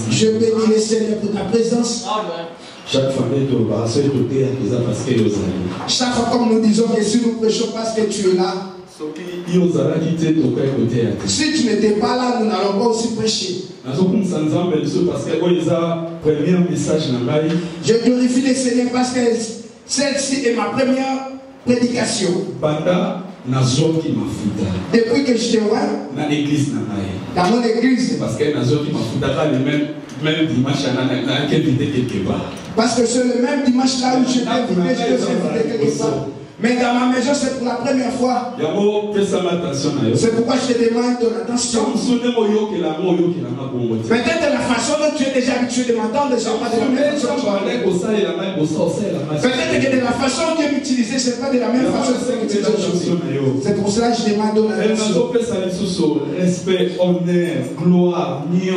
Je bénis le Seigneur pour ta présence. Chaque fois comme nous disons que si nous prêchons parce que tu es là, si tu n'étais pas là, nous n'allons pas aussi prêcher. Je glorifie le Seigneur parce que celle-ci est ma première prédication. Depuis que je te vois dans mon église, parce que c'est le même dimanche là où je t'ai invité, je t'ai invité quelque part. Mais dans ma maison, c'est pour la première fois. C'est pourquoi je te demande ton attention. Peut-être la façon dont tu es déjà habitué de m'entendre, ce n'est pas de la même façon. Peut-être que de la façon que tu m'utilisais, ce n'est pas de la même façon que tu utilises. C'est pour cela que je demande ton attention. Respect, honneur, gloire, oui,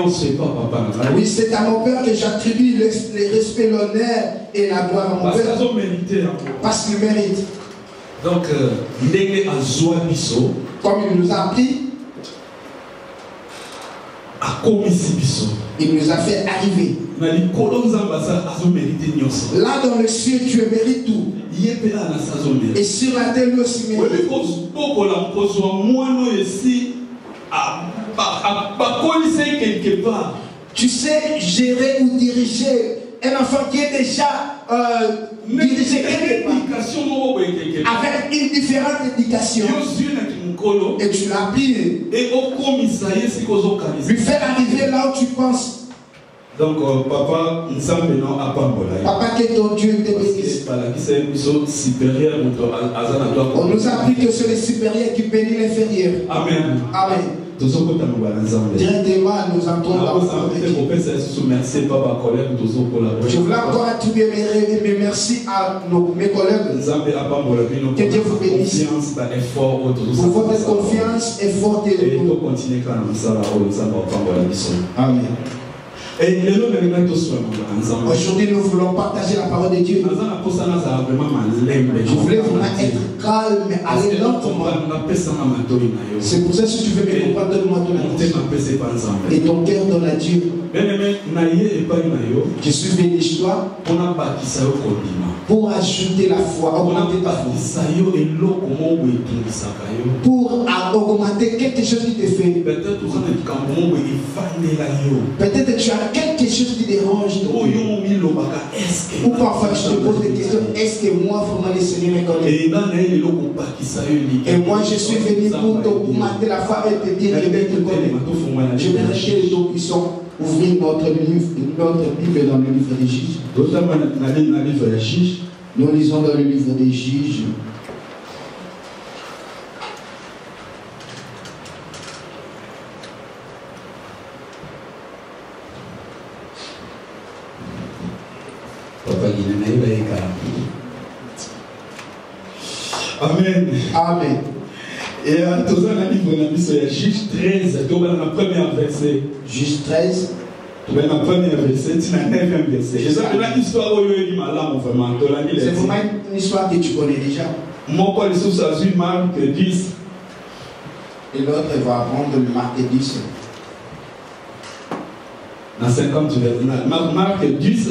c'est à mon Père que j'attribue le respect, l'honneur et la gloire à mon Père. Parce qu'il mérite. Donc, comme il nous a appris, il nous a fait arriver. Là dans le ciel, tu mérites tout. Et sur la terre, lui aussi mérite. Tu sais gérer ou diriger un enfant qui est déjà dirigé quelque part, avec une différente éducation, et tu l'as pris, lui faire arriver là où tu penses. Donc papa, que ton Dieu te bénisse. On nous a appris que c'est le supérieur qui bénit l'inférieur. Amen. Amen. Directement, nous entrons dans la je voulais encore attribuer mes merci à mes collègues. Que Dieu vous bénisse. Pour votre confiance et forte. Amen. Aujourd'hui, nous voulons partager la parole de Dieu. Je voulais vraiment être calme, aller lentement. C'est pour ça que si tu veux me comprendre, donne-moi ton attention. Et ton cœur donne à Dieu. Je suis venu chez toi pour ajouter la foi, augmenter ta foi. Pour augmenter quelque chose qui te fait. Peut-être que tu as quelque chose qui dérange. Ou parfois tu te poses des questions. Est-ce que moi, vraiment, le Seigneur me connaît? Et moi, je suis venu pour augmenter la foi et te dire que Dieu te connaît. Je vais rester les deux puissants. Ouvrir notre Bible dans le livre des Juges. Nous lisons dans le livre des Juges. Amen. Amen. Et dans le livre de Juge 13, dans la première verset. Juge 13. Dans la première verset, c'est la 9e verset. C'est vraiment une histoire que tu connais déjà. Mon Paul est sous Marc 10. Et l'autre va apprendre le Marc 10. Dans 50, Marc 10,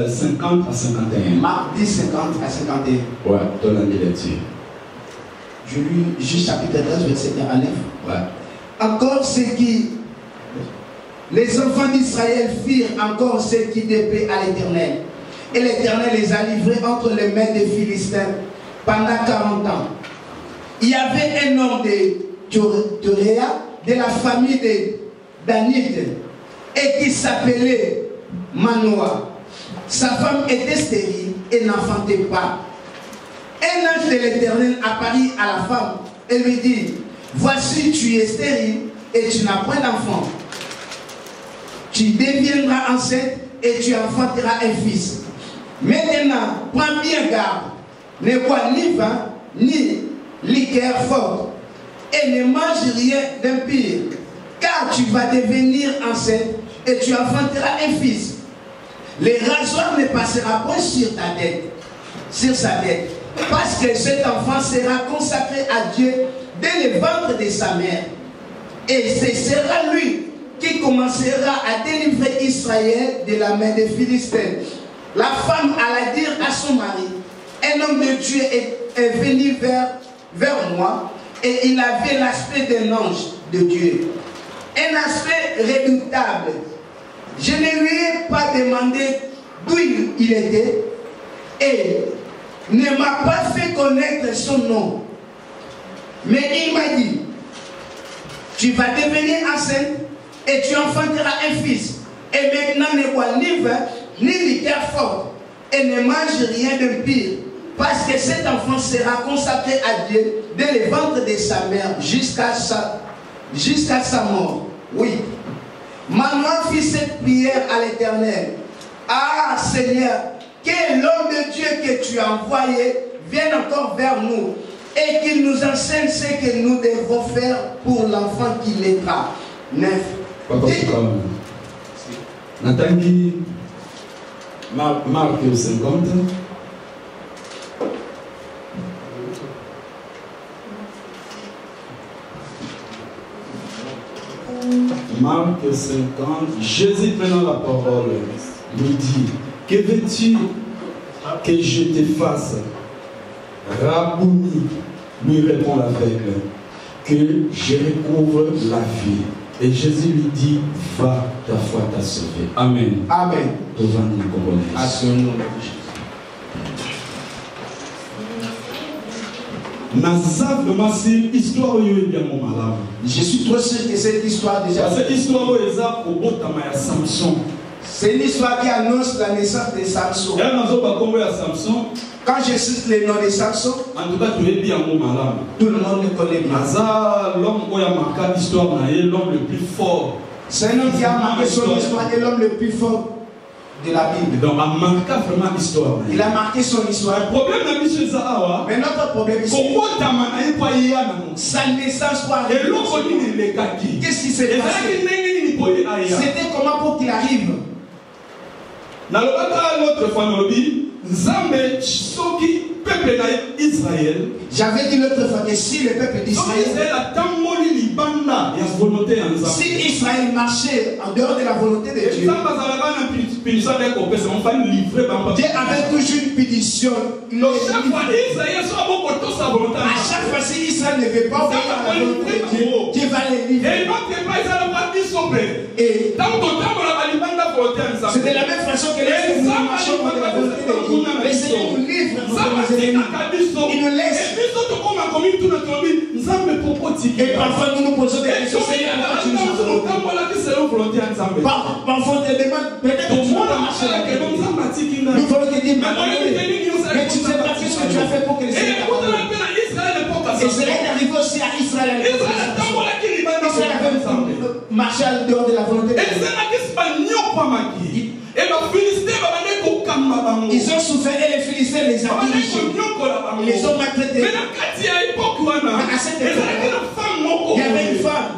50 à 51. Marc 10, 50 à 51. Ouais, dans l'année là-dessus. Je lis juste chapitre 13, verset 1 à 9. Ouais. Encore ce qui... Les enfants d'Israël firent encore ce qui déplaît à l'Éternel. Et l'Éternel les a livrés entre les mains des Philistins pendant 40 ans. Il y avait un homme de Toréa, de la famille de Danite, et qui s'appelait Manoah. Sa femme était stérile et n'enfantait pas. Un ange de l'Éternel apparut à la femme et lui dit: voici, tu es stérile et tu n'as point d'enfant. Tu deviendras enceinte et tu enfanteras un fils. Maintenant, prends bien garde. Ne bois ni vin, ni liqueur forte. Et ne mange rien d'impur. Car tu vas devenir enceinte et tu enfanteras un fils. Le rasoir ne passera point sur ta tête, sur sa tête. Parce que cet enfant sera consacré à Dieu dès le ventre de sa mère. Et ce sera lui qui commencera à délivrer Israël de la main des Philistins. La femme alla dire à son mari, un homme de Dieu est venu vers moi et il avait l'aspect d'un ange de Dieu. Un aspect redoutable. Je ne lui ai pas demandé d'où il était et ne m'a pas fait connaître son nom. Mais il m'a dit, tu vas devenir enceinte et tu enfanteras un fils. Et maintenant ne bois ni vin, ni liqueur forte, et ne mange rien d'impur, parce que cet enfant sera consacré à Dieu dès le ventre de sa mère jusqu'à sa mort. Oui. Manoah fit cette prière à l'Éternel. Ah Seigneur, que l'homme de Dieu que tu as envoyé vienne encore vers nous et qu'il nous enseigne ce que nous devons faire pour l'enfant qui naîtra. 9. Papa Nathalie, Marc 50. Marc 50, Jésus prenant la parole, lui dit, que veux-tu que je te fasse? Rabouni, lui répond l'aveugle, que je recouvre la vie. Et Jésus lui dit, va, ta foi t'a sauvé. Amen. Amen. À ce nom de Jésus. Je suis trop sûr que cette histoire déjà. Cette histoire est Samson. C'est l'histoire qui annonce la naissance de Samson. Quand je cite le nom de Samson, en tout cas, tout le monde le connaît bien. L'homme le plus fort. C'est un homme qui a marqué son histoire et l'homme le plus fort de la Bible. Donc, il a marqué son histoire. Mais notre problème ici, sa naissance pour arriver. Qu'est-ce qui s'est passé? C'était comment pour qu'il arrive? J'avais dit l'autre fois que si le peuple d'Israël, si Israël marchait en dehors de la volonté de Dieu, Dieu avait toujours une pétition. À chaque fois, si Israël ne veut pas obéir à la volonté de Dieu, Dieu va les livrer. Et c'est de la même façon que les nous marchons dans la volonté de Dieu. Le Seigneur nous livre nos ennemis. Il nous laisse. Et parfois nous nous posons des questions. Seigneur, parfois on te demande, peut-être que tu vas marcher là. Nous voulons te dire, mais tu ne sais pas ce que tu as fait pour que le Seigneur t'abandonne. Et cela est arrivé aussi à Israël. Israël avait marché en dehors de la volonté de Dieu. Ils ont souffert et les Philistins les ont dirigés. Ils les ont maltraités. Mais à cette époque, il y avait une femme.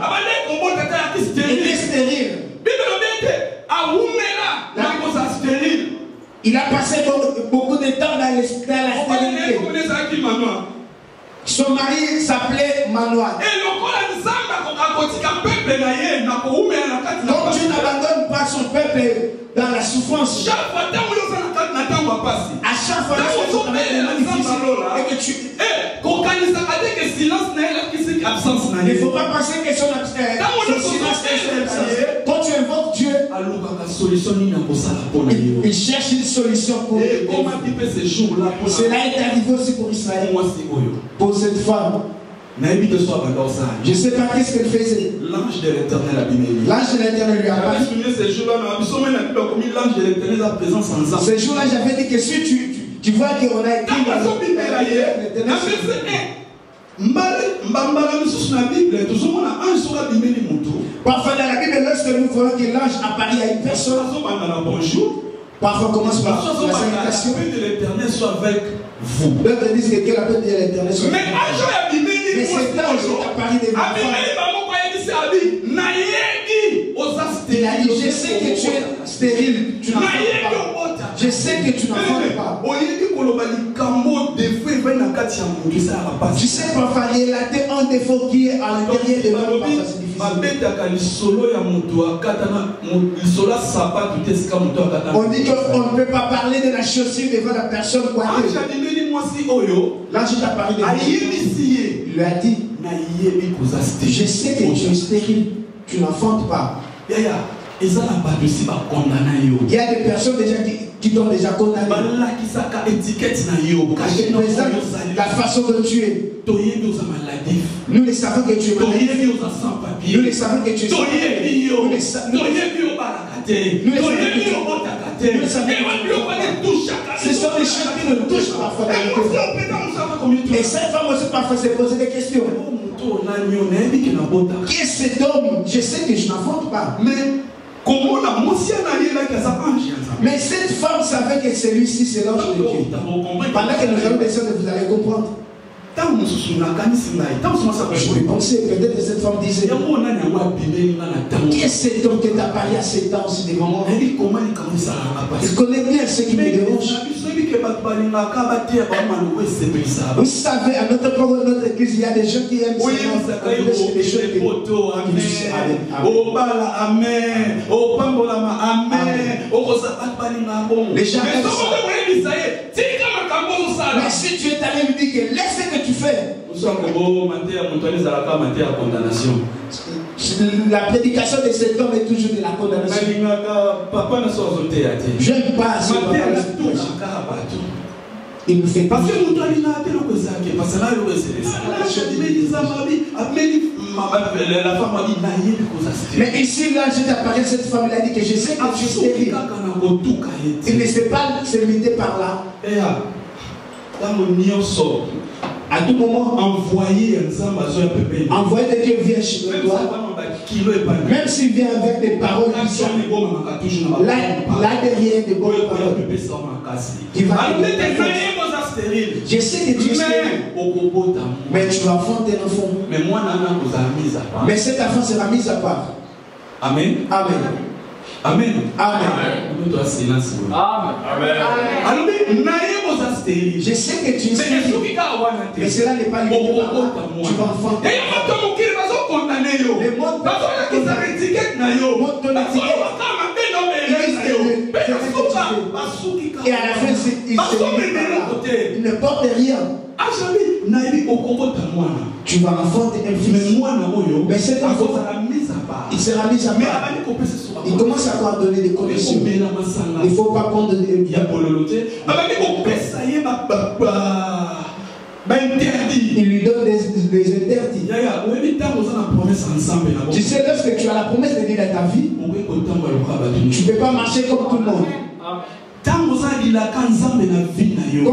Elle était stérile. Il a passé beaucoup de temps dans la stérilité. Son mari s'appelait Manoah. Donc Dieu n'abandonne pas son peuple dans la souffrance. À chaque fois que tu... Il ne faut pas penser que son silence est. Quand tu invoques Dieu, il cherche une solution pour cela est arrivé aussi pour Israël. Pour cette femme. Je ne sais pas qu'est-ce qu'elle faisait. L'ange de l'Éternel a bimé. L'ange de l'Éternel lui a parlé. Ces jours-là, j'avais dit que si tu vois qu'on a écrit parfois dans la Bible, lorsque nous voyons que l'ange apparaît à une personne, parfois on commence par la salutation. Que l'Éternel soit avec vous. D'autres disent que la paix de l'Éternel soit avec vous. Mais cet ange est apparu devant moi. Il a dit, je sais que tu es stérile, tu n'enfantes pas. Je sais que tu n'enfantes pas. Tu sais, parfois, il a un défaut qui est à l'intérieur de l'homme. On dit qu'on ne peut pas parler de la chaussure devant la personne. Là, je t'ai parlé de il lui a dit, je sais que tu es stérile, tu n'enfantes pas. Il y a des personnes déjà qui t'ont déjà condamné. La façon dont tu es. Nous les savons que tu es malade. Nous les savons que tu es malade. Ce sont des choses qui nous touchent parfois. Et cette femme aussi parfois se poser des questions. Qui est cet homme? Je sais que je n'enfante pas. Mais cette femme savait que celui-ci c'est l'ange de Dieu. Pendant que nous allons descendre, vous allez comprendre. Je vais penser, peut-être que cette femme disait, qui est cet homme qui t'a parlé à 7 ans aussi devant moi? Il connaît bien ce qui me dérange. Vous savez, à notre église, il y a des gens qui aiment des choses qui les gens aiment ça. Mais si tu es allé lui dire que laisse ce que tu fais. La prédication de cet homme est toujours de la condamnation. Je n'aime pas ce il nous fait parce que la femme a dit mais ici là je t'apparais cette femme, elle a dit que je sais que tu es stérile. Il ne sait pas se limiter par là. À tout moment, envoyer de Dieu vient chez toi. Même s'il vient avec des paroles qui sont là derrière des bonnes paroles. Tu vas je sais que tu es stérile, mais tu vas enfanter un enfant. Mais cet enfant sera mis à part. Amen. Amen. Amen. Amen. Je sais que tu es stérile, mais cela n'est pas limité par là. Tu vas enfanter. Le monde et à la fin, il ne porte rien. Tu vas enfanter un fils. Mais cet enfant, il sera mis à part. Il commence à avoir donné des conditions. Il ne faut pas prendre des il lui donne des interdits. Tu sais, lorsque tu as la promesse de Dieu dans ta vie, tu ne peux pas marcher comme tout le monde. Quand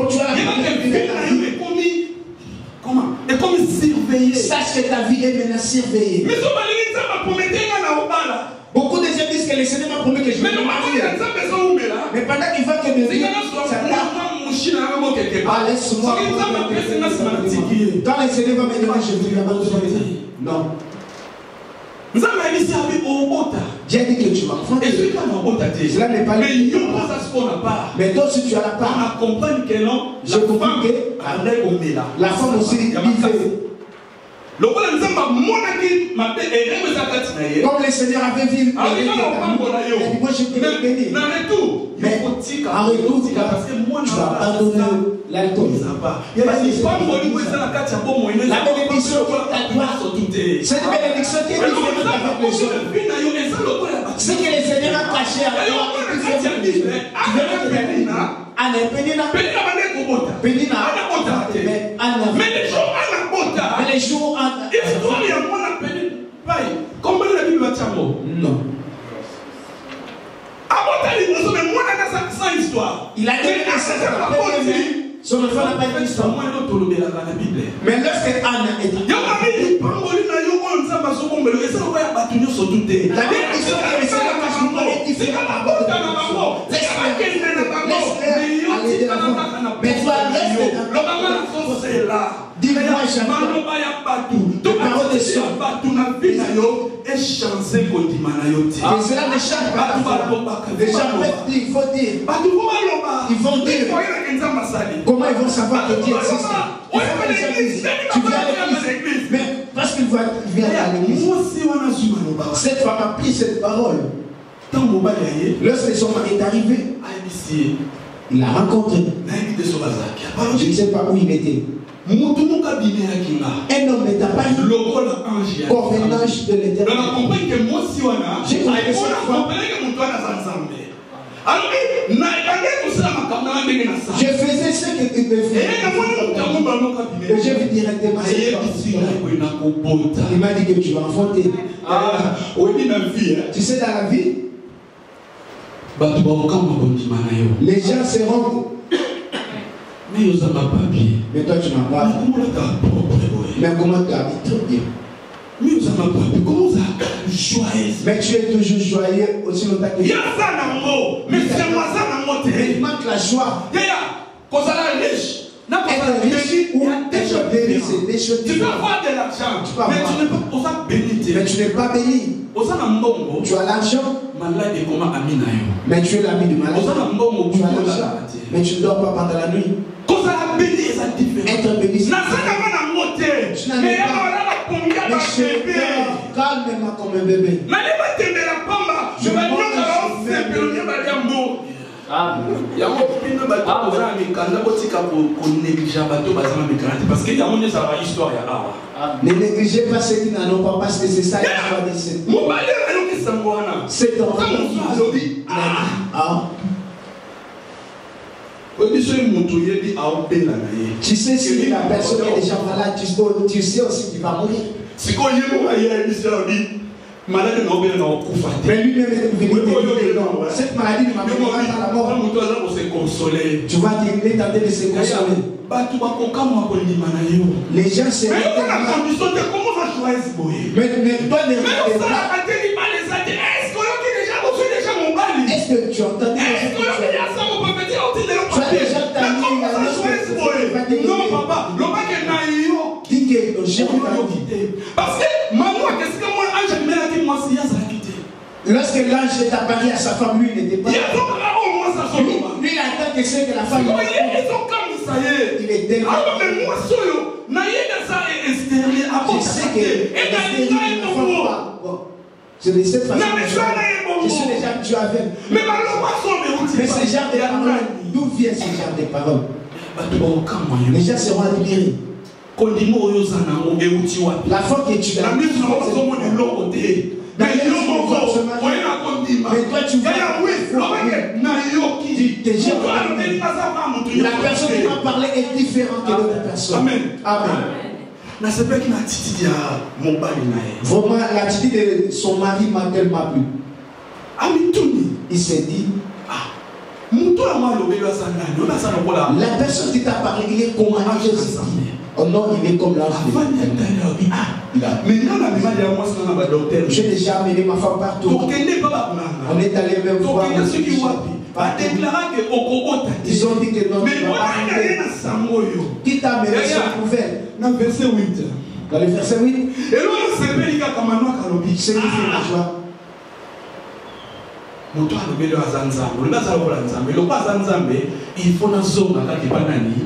tu as la promesse de Dieu dans ta vie, comment? Et comme surveiller. Sache que ta vie est maintenant surveillée. Beaucoup de gens disent que le Seigneur m'a promis que je vais me marier. Mais pendant qu'il va te dire, ah, laisse-moi. Quand le Seigneur va me dire, je vais m'abandonner. Non. Dieu dit que tu vas prendre. Cela n'est pas limité. Mais toi, si tu as la part, je comprends que la femme aussi vivait. Comme le Seigneur avait vu, moi je peux le bénir. Mais en retour, tu vas abandonner l'alcool. La bénédiction qui est à toi, cette bénédiction qui est différente avec les autres. Ce que le Seigneur a caché à toi, mais les jours comment la Bible va dire non. Il a donné son enfant n'a pas été histoire. Mais lorsque Anna est dit, la bénédiction que le Seigneur cache nous est différente. Laisse-les était avant. Mais toi, reste là. Dis-moi, j'entends. Les paroles de son. Et cela ne change pas. Les gens peuvent dire, il faut dire. Ils vont dire. Comment ils vont savoir que Dieu existe? Tu viens à l'église. Mais parce qu'il vient à l'église. Cette femme a pris cette parole. Lorsque son mari est arrivé, il l'a rencontré. Je ne sais pas où il était. Un homme n'est apparu comme un ange de l'Éternel. J'ai compris cette fois. Je faisais ce que tu me fais. Et je vais directement. Il m'a dit que tu vas enfanter. Tu sais, dans la vie, les gens se rendent. Mais toi tu n'as pas. Mais comment tu habites bien? Mais tu es toujours joyeux aussi longtemps que tu es. Mais il manque la joie. Être riche ou être béni, c'est des choses différentes. Tu peux avoir de l'argent, mais tu n'es pas béni. Tu as l'argent, mais tu es l'ami du malade. Tu as l'argent, mais tu ne dors pas pendant la nuit. Être béni, c'est tu n'en es pas. Mais je calme-moi comme un bébé. Je ne négligez pas ceux qui n'en ont pas parce que c'est ça l'histoire de cet enfant. Tu sais si la personne est déjà malade, tu sais aussi qu'il va mourir. Mais lui-même est venu te dire non, cette maladie ne m'amène pas à la mort. Tu vois qu'il est tenté de se consoler. Les gens se mettent. Mais toi ne regardez pas. Est-ce que tu entends? Tu as déjà entendu non papa, dis que ton chien parce que maman, qu'est-ce que moi ange lorsque l'ange est apparu à sa femme, lui n'était pas. Lui, il attend que c'est que la femme. Il est tellement. Je sais que c'est de cette façon. Je suis déjà habitué avec. Mais ce genre de paroles, d'où vient ce genre de paroles? Les gens seront admirés. La fois que tu as mais toi tu vois la personne qui va parler est différente que l'autre personne. Amen. Amen. Vraiment l'attitude de son mari m'a tellement plu. Il s'est dit la personne qui t'a parlé, il est comme un ange. Oh non, il est comme l'ange. J'ai déjà amené ma femme partout. On est allé même voir. Ils ont dit que non, tu vas pas. Qui t'a amené cette nouvelle? Dans le verset 8. Dans le verset 8. C'est qui fait la joie?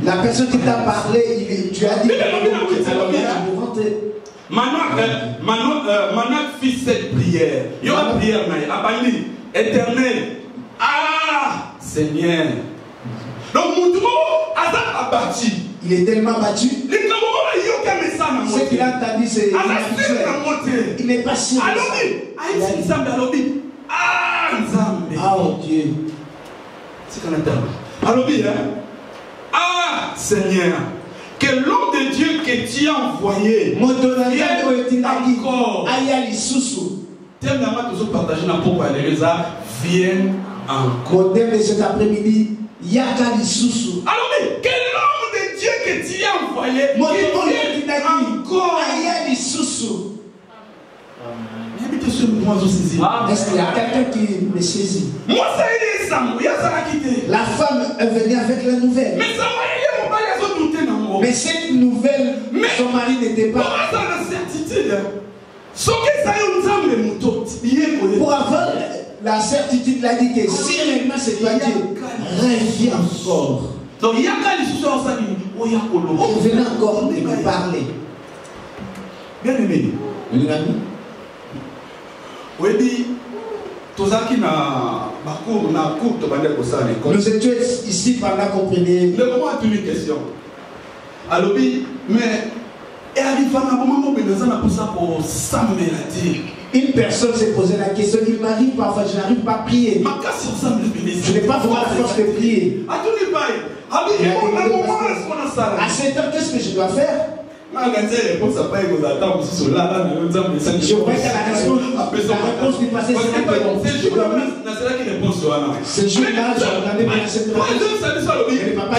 La personne qui t'a parlé, tu as dit Maintenant, fit cette prière. Il y a une prière, éternel. Ah, Seigneur. Donc, abattu. Il est tellement battu. Ce qu'il a dit, c'est il n'est pas sûr. Ah, oh Dieu. C'est qu'on attend. Alors, ah, Seigneur, que l'homme de Dieu que tu as envoyé vienne encore. Thème d'Ama toujours partagé dans pourquoi les gens viennent encore. Au thème de cet après-midi, Yakali Soussou. Alors, que l'homme de Dieu que tu as envoyé vienne encore. Ayali Soussou. Est-ce qu'il y a quelqu'un qui me saisit? La femme est venue avec la nouvelle. Mais cette nouvelle, son mari n'était pas. Pour avoir la certitude, il a dit que si réellement c'est toi Dieu, reviens encore. Revenez encore de me parler. Bien aimé. Oui, nous étions ici pendant qu'on prenait. Le moment a une question. Alors, mais et arrive à un moment où pour une personne s'est posé la question, il m'arrive parfois, je n'arrive pas à prier. Je n'ai pas vraiment la force de prier. À cette heure, qu'est-ce que je dois faire? Je vois que la réponse du passé, c'est ce jour-là, je regardais bien cette réponse. Mais papa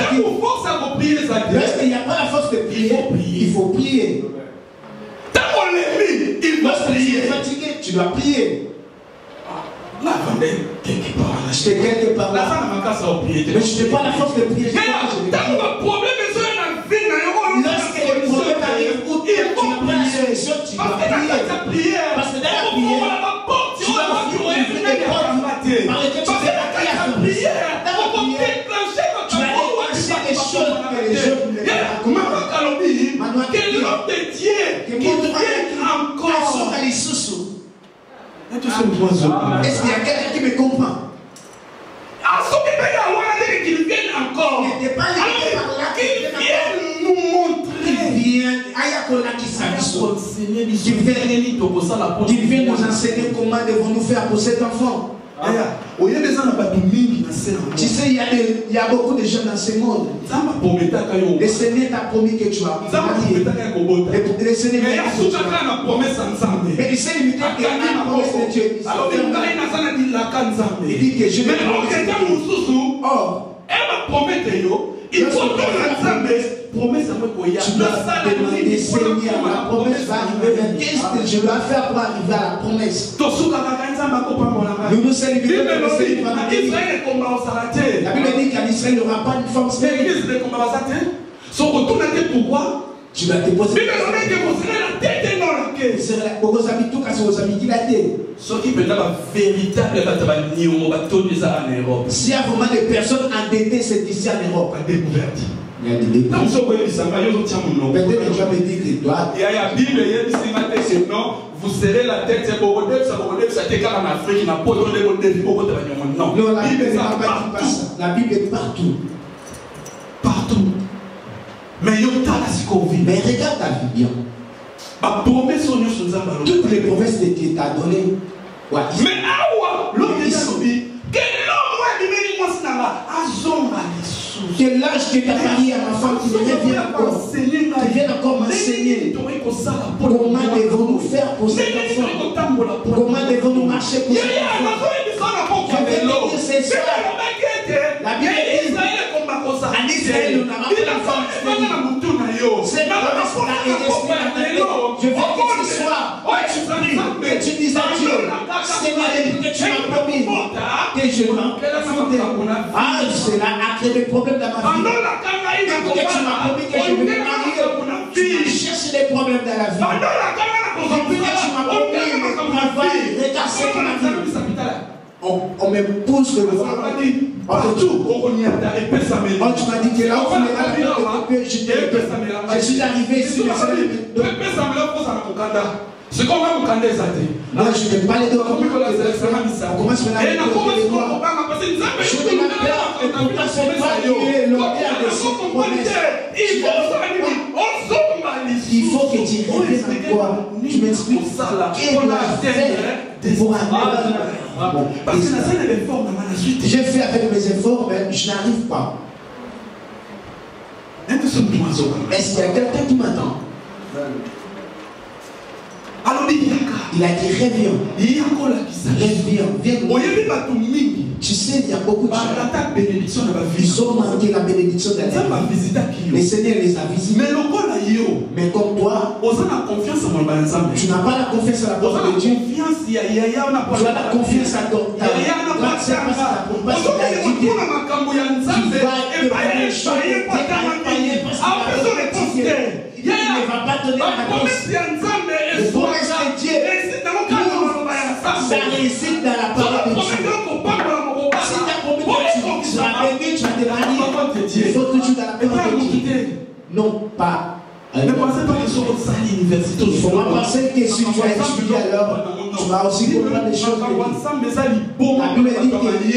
dit, lorsqu'il n'y a pas la force de prier, il faut prier. Lorsque tu es fatigué, tu dois prier. J'étais quelque part là. Mais je n'ai pas la force de prier. Lorsque le problème arrive, où tu n'as pas la solution, tu dois prier. Parce que dans la prière, tu dois ouvrir des portes par lesquelles tu fais la prière. Dans la prière, tu vas déclencher des choses que les gens ne peuvent pas comprendre. Que l'homme de Dieu qui vienne encore à l'issoussou. Est-ce qu'il y a quelqu'un qui me comprend? Qu'il vienne encore. Il n'était pas limité par là. Qu'il vienne nous montrer. Qu'il vienne nous enseigner comment devons-nous faire pour cet enfant. Tu sais, il y a beaucoup de gens dans ce monde. Le Seigneur t'a promis que tu vas marier. Le Seigneur t'a promis. Mais il s'est limité à la promesse de Dieu. Il dit que je vais promettre. Or, il faut que la promesse tu dois demander, Seigneur, la promesse va arriver. Qu'est-ce que je dois faire pour arriver à la promesse? Nous nous sommes limités. La Bible dit qu'en Israël, il n'y aura pas une forme spirituelle. Pourquoi? Tu vas te poser la s'il y a vraiment des personnes endettées, c'est ici en Europe. Découverte. Il y a des découvertes. Peut-être que tu vas me dire que toi. Il y a la Bible, vous serrez la tête, c'est pour vous dire, ça en Afrique, n'a pas donné votre défi pour votre non. Non, la Bible n'est pas partout. La Bible est partout. Partout. Mais regarde ta vie bien. Toutes les promesses que Dieu t'a données. Mais que l'âge que tu as marié à ma femme, qui revient encore, qui vient encore m'enseigner comment devons-nous faire pour cet enfant, comment devons-nous marcher pour cet enfant. Je vais te dire ce soir, la Bible dit, en Israël, nous n'avons pas la femme stérile. C'est ma promesse pour la destinée. Je veux que ce soir, tu pries, que tu dises à Dieu, Seigneur, depuis que tu m'as promis que je m'enfoutais. Ah, cela a créé des problèmes dans ma vie. Depuis que tu m'as promis que je vais me marier, tu cherches des problèmes dans la vie. Depuis que tu m'as promis le travail, regarde ce qu'on a vu. On me pousse le vent. Partout. Tu m'as dit que là où tu m'es arrivé, je suis arrivé ici. C'est comme un candidat. Moi, je ne vais pas les deux. On commence maintenant à je vais la peur et pourtant c'est pas l'auteur de cette promesse. Il faut que tu reviennes encore. Tu m'expliques qu'est-ce qu'on a fait pour arriver. J'ai fait avec mes efforts, mais je n'arrive pas. Est-ce qu'il y a quelqu'un qui m'attend? Il a dit reviens. Reviens. Tu sais, il y a beaucoup de gens. Ils ont manqué la bénédiction de la vie. Le Seigneur les a visités. Mais comme toi, Tu n'as pas la confiance à la parole de Dieu. Tu as la confiance à ton grâce à ta promesse. Tu il ne va pas donner la réponse. Les promesses de Dieu, ça réside dans la parole de Dieu. Si tu as promis que tu seras béni, tu vas te marier. Il faut toujours dans la parole de Dieu. Non pas. Ne pensez pas que sur l'université. Il faut pas penser que si tu as étudié alors, tu vas aussi comprendre des choses. La Bible dit que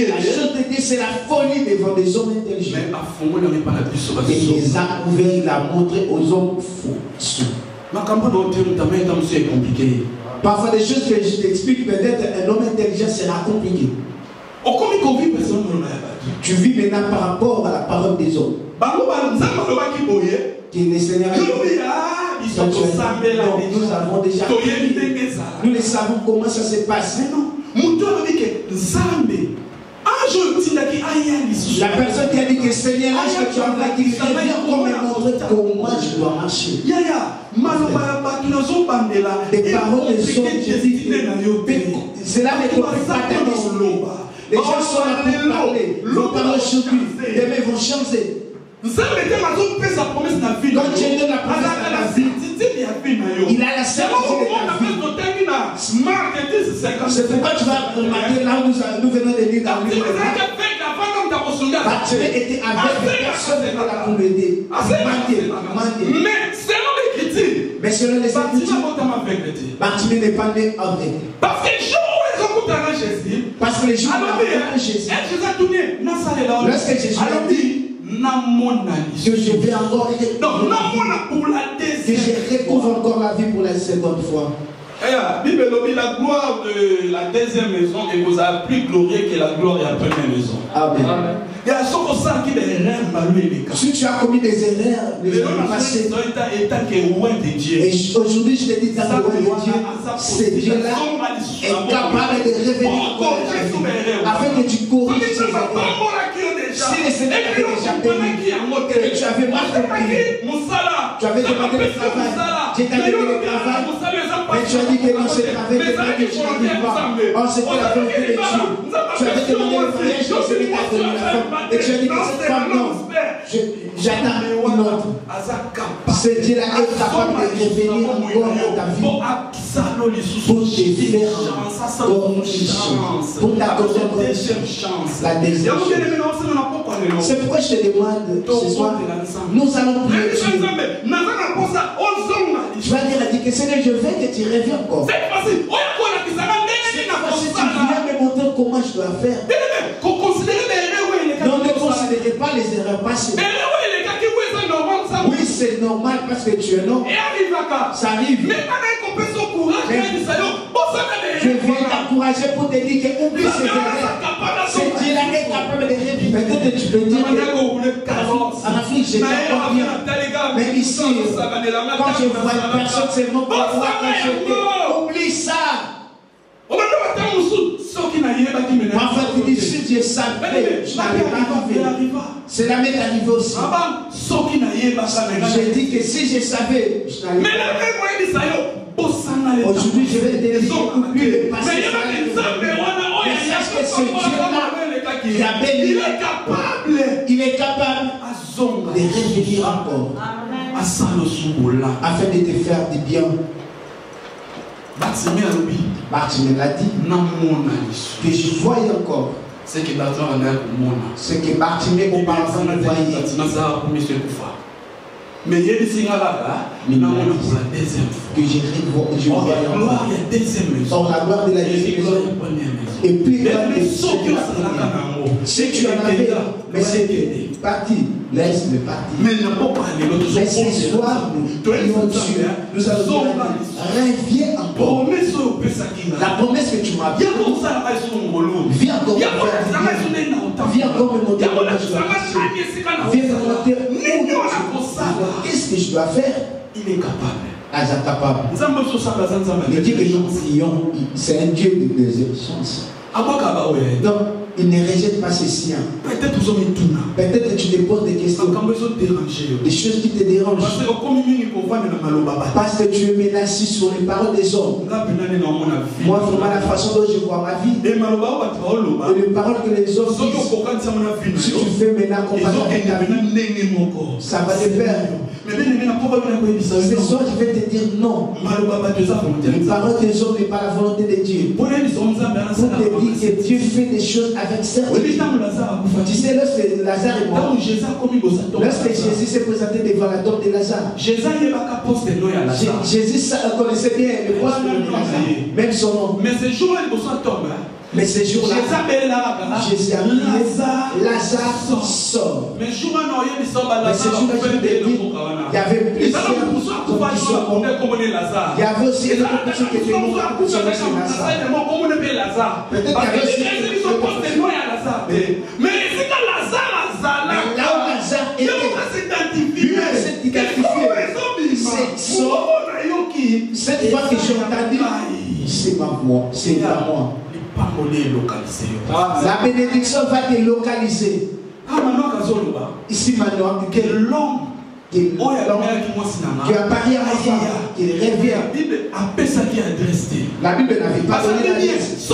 la chose de Dieu, c'est la folie devant des hommes intelligents. Et les a ouverts, il a montré aux hommes fous. Parfois des choses que je t'explique, peut-être un homme intelligent sera compliqué. Tu vis maintenant par rapport à la parole des hommes. Qui ne Seigneur nous avons déjà nous les savons comment ça se passe. La personne qui a dit que Seigneur, est-ce que tu as envoyé qu'il revient pour me montrer comment je dois marcher. Des paroles des hommes, cela ne doit pas t'inquiéter. Les gens sont là pour parler. Vos paroles aujourd'hui, demain vont changer. Quand Dieu donne la promesse à la vie, il a la certitude de ta vie. C'est pourquoi tu vas remarquer là où nous venons de lire dans le livre. Bartimée était avec des personnes qui l'ont pour l'aider. Mais selon les Écritures, Bartimée n'est pas né avec. Parce que les gens ont Jésus. Lorsque Jésus a dit que je vais encore que je découvre encore la vie pour la seconde fois. La gloire de la deuxième maison et vous a plus glorieux que la gloire de la première maison. Amen. Si tu as commis des erreurs, les années passées, et aujourd'hui je te dis dans le nom de Dieu, ce Dieu-là est capable de revenir encore afin que tu corriges tes erreurs. Si le Seigneur t'avait déjà béni, que tu avais mal compris, tu avais demandé le travail, Dieu t'a donné le travail, mais tu as dit que non, ce travail n'est pas que tu n'arrives pas. Oh, c'était la volonté de Dieu. Tu avais demandé le mariage, mais ce n'est pas donné la femme. Et tu as dit que cette femme, non, j'attends une autre. Ce Dieu-là est capable de revenir encore dans ta vie pour te faire comme une chance, pour t'accorder la deuxième chance. C'est pourquoi je te demande ce soir, nous allons prier. Tu vas dire à Dieu que Seigneur, je veux que tu reviennes encore. Si tu viens me montrer comment je dois faire. Non, ne considérez pas les erreurs passées. Oui, c'est normal parce que tu es non. Ça arrive. Je viens t'encourager pour te dire que oublie ces erreurs. C'est Dieu là qui est capable de revivre. Peut-être tu peux dire que en Afrique j'étais encore bien. Mais ici, quand je vois une personne, c'est non pour voir quand j'étais. Oublie ça. En fait, il dit, si Dieu savait, je n'avais pas arrivé. Cela m'est arrivé aussi. J'ai dit que si je savais, je n'allais pas. Aujourd'hui, je vais te dire, oublie le passé. Mais sache que ce Dieu-là, qui a béni, il est capable de revenir encore. Afin de te faire du bien. Bartimée l'a dit que je voyais encore ce que Bartimée auparavant voyait. Mais il y a des signes là, pour la deuxième fois. Que je voyais encore. Or la gloire de la deuxième maison. Et puis si tu en avais, mais c'est parti. Laisse-le partir. Mais il n'a pas parlé l'autre jour. Laisse l'histoire, nous allons dire, reviens encore. La promesse que tu m'as dit. Viens encore me faire. Viens encore me montrer comment je dois marcher. Viens me montrer qu'est-ce que je dois faire. Il est capable. Il est capable. Il dit que nous prions, c'est un Dieu de deuxième chance. Donc, Il ne rejette pas ses siens. Peut-être que tu te poses des questions. Des choses qui te dérangent. Parce que tu es menacé sur les paroles des hommes. Moi, vraiment, la façon dont je vois ma vie, et les paroles que les hommes disent, si tu fais maintenant comparer avec ta vie, ça va te perdre. Ce soir, je vais te dire non. Les paroles des hommes n'est pas la volonté de Dieu. Pour te dire que Dieu fait des choses avec certitude. Tu sais, lorsque Lazare est mort, lorsque Jésus s'est présenté devant la tombe de Lazare, Jésus connaissait bien le poste de Lazare, même son nom. Mais ce jour-là, mais ces jours-là, Jésus a prié, Lazare sort. Mais ces jours-là, je vais te dire, il y avait plusieurs qui sont morts. Il y avait aussi une autre personne qui était morte pour son Lazare. Peut-être qu'il y avait aussi une autre personne. Mais là où Lazare était, lui-même s'est identifié. Cette fois que j'ai entendu, c'est pas moi, c'est pas moi. La bénédiction va te localiser. Ici maintenant, que l'homme qui a parié à ma femme, qu'il revient. La Bible n'avait pas donné l'adresse.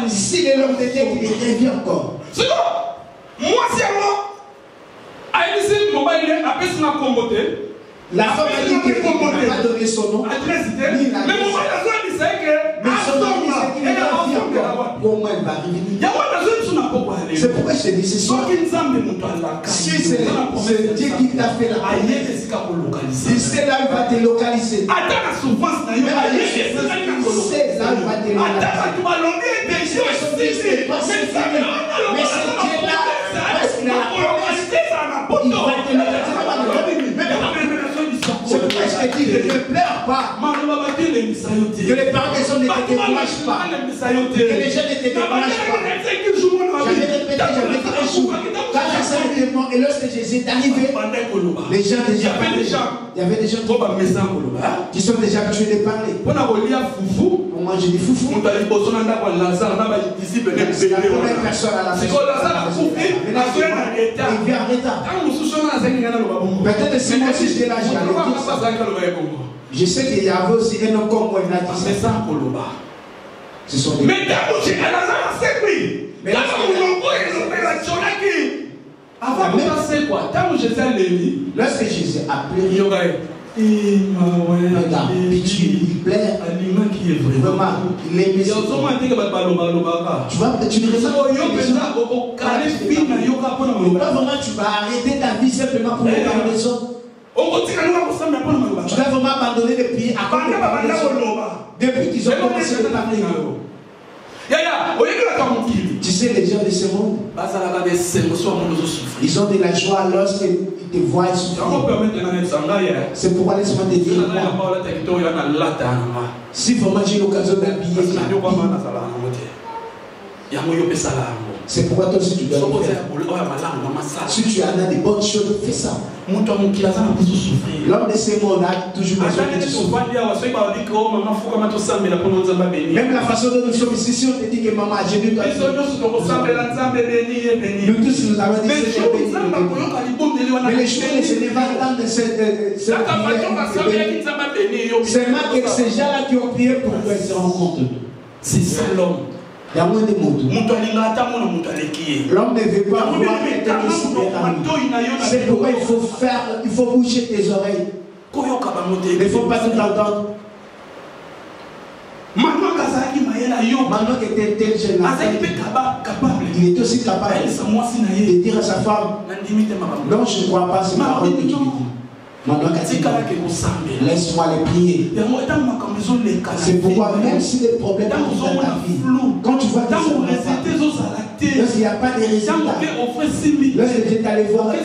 Si l'homme de Dieu, il revient encore. La femme a dit qu'il n'a pas donné son nom. Mais son nom dit qu'il revient encore. Comment elle va revenir? C'est pourquoi je te dis, c'est ça. Si c'est Dieu qui t'a fait la promesse, il sait là où il va te localiser. C'est là où il va te localiser. Mais c'est Dieu là, parce qu'il a la promesse, il va te localiser. C'est pourquoi je te dis que ne pleure pas. Que les parents des hommes ne te découragent pas. Que les gens ne te découragent pas. J'avais répété, j'avais dit un jour, quand Lazare était mort et lorsque Jésus est arrivé, les gens déjà parlaient. Il y avait des gens qui sont déjà habitués de parler. Moi je dis foufou. C'est la première personne à la maison. Il vient en retard. Peut-être si moi aussi j'étais là, j'allais dire ça. Je sais qu'il y avait aussi un homme comme moi, il a dit ça. Ce sont des... Mais lorsque Jésus a pleuré, il plaît. Vraiment, il est mis. Tu vois, tu ne ressens pas vraiment, tu vas arrêter ta vie simplement pour regarder les autres. Tu dois vraiment abandonner les pieds à cause des depuis qu'ils ont commencé à parler. Tu sais, les gens de ce monde, ils ont de la joie lorsqu'ils te voient souffrir. C'est pourquoi laisse-moi te dire, si vraiment j'ai l'occasion d'habiller, c'est pourquoi toi aussi tu dois le faire. Si tu as des bonnes choses, fais ça. L'homme de ce monde a toujours besoin de souffrir. Même la façon dont nous sommes ici, si on te dit que maman a Jésus, nous tous nous avons dit Seigneur béni. Mais les choses ne se lèvent pas dans cette prière. Seulement que ces gens-là qui ont prié pour eux se rencontrent. C'est ça l'homme. Il y a moins de monde. L'homme ne veut pas voir quelqu'un qui se met. C'est pourquoi il faut bouger tes oreilles. Il ne faut pas tout entendre. Maintenant que tu es tel jeune, il est aussi capable de dire à sa femme, non, je ne crois pas ces paroles que tu dis. Maintenant, laisse-moi les prier. C'est pourquoi même si les problèmes dans ta vie, quand tu vois tes Lorsqu'il n'y a pas de résultats. Lorsque tu es allé voir, tu as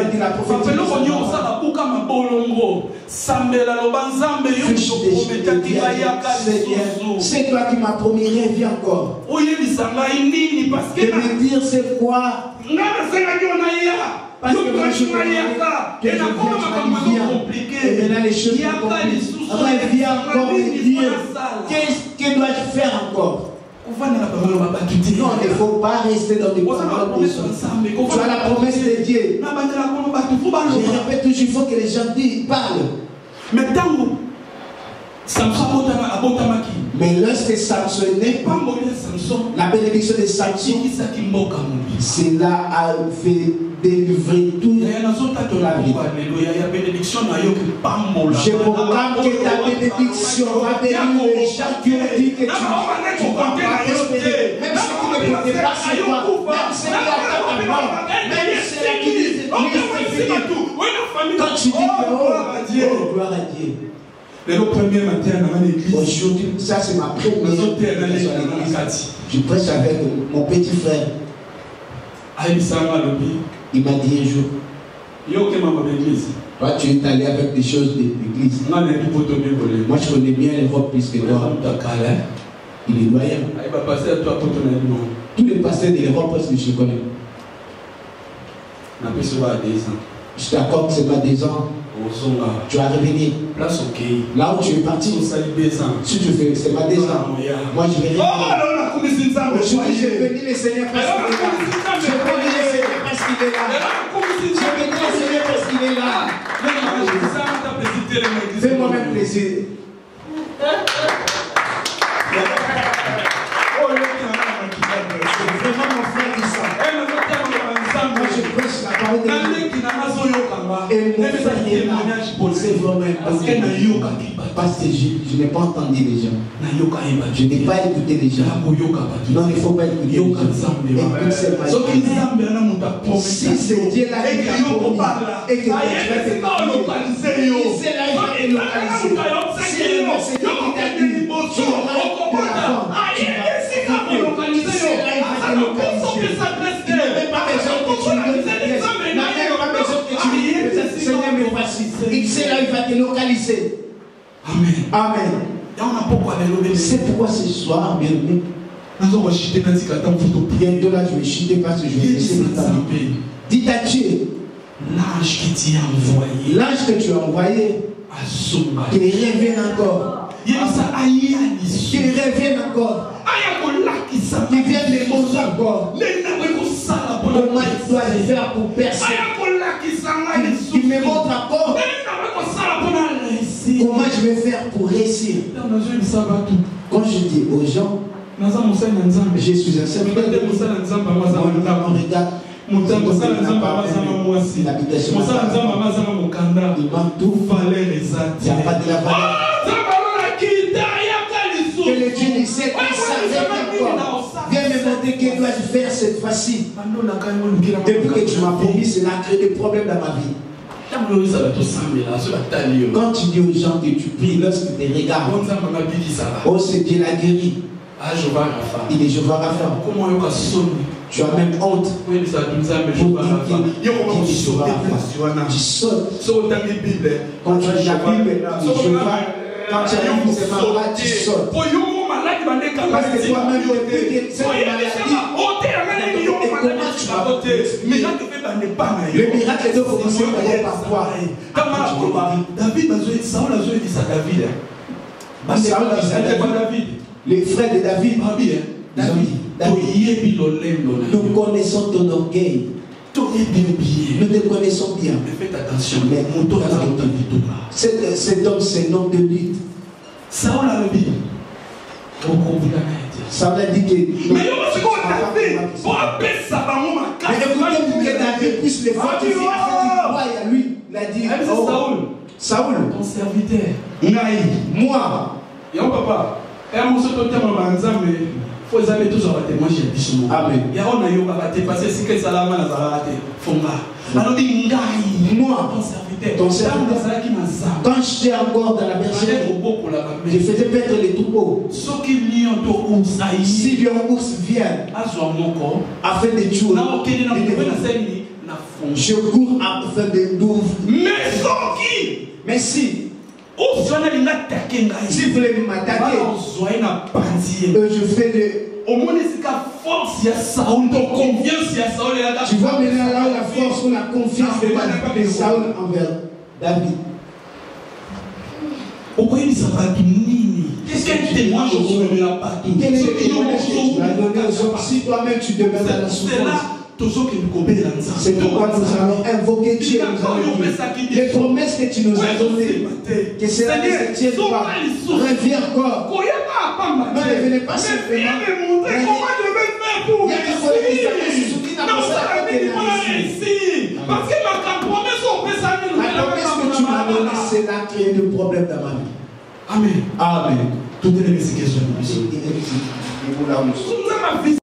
dit la prophétie. C'est toi qui m'as promis, reviens encore. De me dire c'est quoi. Parce que moi je me que et maintenant les choses sont compliquées. Reviens encore me dire que dois-je faire encore? Non, il ne faut pas rester dans des paroles des hommes. Tu as la promesse de Dieu. Je répète toujours, il faut que les gens disent, parlent. Mais lorsque Samson n'est pas, la bénédiction de Samson, cela a fait délivrer tout la vie. Je proclame que ta bénédiction va délivrer les gens qui ont dit que tu vas pas prospérer. Même ceux qui ne comptaient pas sur toi, même ceux qui attendent ta mort, même ceux qui disent quand tu dis que oh, gloire à Dieu. Le premier matin dans l'église. Aujourd'hui, ça c'est ma première. Je prêche avec mon petit frère. Il m'a dit un jour, toi tu es allé avec des choses de l'église. Moi je connais bien l'Europe plus que toi. Il est loyal. Tous les pasteurs de l'Europe parce que je connais. Je t'accorde que ce n'est pas des ans. Tu vas revenir là où tu es parti. Si tu fais, c'est pas des ans. Moi je vais revenir. Aujourd'hui je bénis le Seigneur parce qu'il est là. Je bénis le Seigneur parce qu'il est là. Je bénis le Seigneur parce qu'il est là. Fais-moi même plaisir. Vraiment mon frère dit ça. Moi je prêche la parole de Dieu. Et mon frère est là. C'est vraiment important. Parce que je n'ai pas entendu les gens. Je n'ai pas écouté les gens. Non, il ne faut pas écouter les gens. Écoute ces paroles. Si c'est Dieu là qui t'a promis et que tu vas te localiser, c'est là qu'il va te localiser. Si c'est Dieu qui t'a dit, tu auras de l'argent, tu vas te localiser, c'est là qu'il va te localiser. Il n'avait pas besoin que tu lui donnes ta pièce. Il n'avait pas besoin que tu lui dises, Seigneur, me voici. Il sait là, il va te localiser. Amen. Amen. C'est pourquoi ce soir, bien aimé, bientôt là, je vais chuter parce que je vais laisser le temps. Dis à Dieu, l'ange qui t'y a envoyé, l'ange que tu as envoyé, qu'il revienne encore. Qu'il revienne encore. Qu'il vienne les mots encore. Comment il doit le faire pour percer. Qu'il me montre encore comment je vais faire pour réussir. Quand je dis aux gens, je suis un serviteur de Dieu. On regarde. L'habitation. Il manque tout. Il n'y a pas de la valeur. Que le Dieu dit, c'est qui ça vient encore. Viens me montrer que dois-je faire cette fois-ci. Depuis que tu m'as promis, cela a créé des problèmes dans ma vie. Quand tu dis aux gens que tu pries, lorsque tu regardes, oh c'est Dieu l'a guéri. Il est Jéhovah Rapha. Tu as même honte pour dire qu'il est Jéhovah Rapha. Tu sautes. Quand tu lis la Bible, quand tu as vu c'est malade, tu sautes. Parce que toi-même, tu es cette maladie. Et comment tu vas voter? Le miracle est de commencer par quoi? David, Saül a dit David. Les frères de David, nous connaissons ton orgueil. Nous te connaissons bien. Mais faites attention. Mais cet homme, c'est un homme de lutte. Saül a dit. Ça veut dire que. Mais écoutez pour que David puisse le fortifier, à lui, il a dit Saül, ton serviteur. moi, et on papa, et à mon faut examiner tous en témoin chez Bichon. Amen. Il y a un aïe qui va te passer si que ça la main à Fonga. Alors dis moi ton serviteur, quand j'étais encore dans la bergerie, je faisais perdre les troupeaux. Si lion ours vient afin de tuer, je cours afin de l'ouvrir. Mais si vous voulez m'attaquer, je fais de... Tu vois maintenant là la force ou la confiance de Saül envers David. Qu'est-ce que tu témoignes aux hommes? Quel est le témoignage que tu as donné aux hommes si toi-même tu demeures dans la souffrance? C'est pourquoi nous allons invoquer Dieu. Les promesses que tu nous as données, que cela ne se tienne pas. Reviens encore. Ne revenez pas simplement. Comment je vais faire pour réussir? Parce que ma promesse que tu m'as donnée, c'est là qui est le problème dans ma vie. Amen. Amen. Toutes les questions.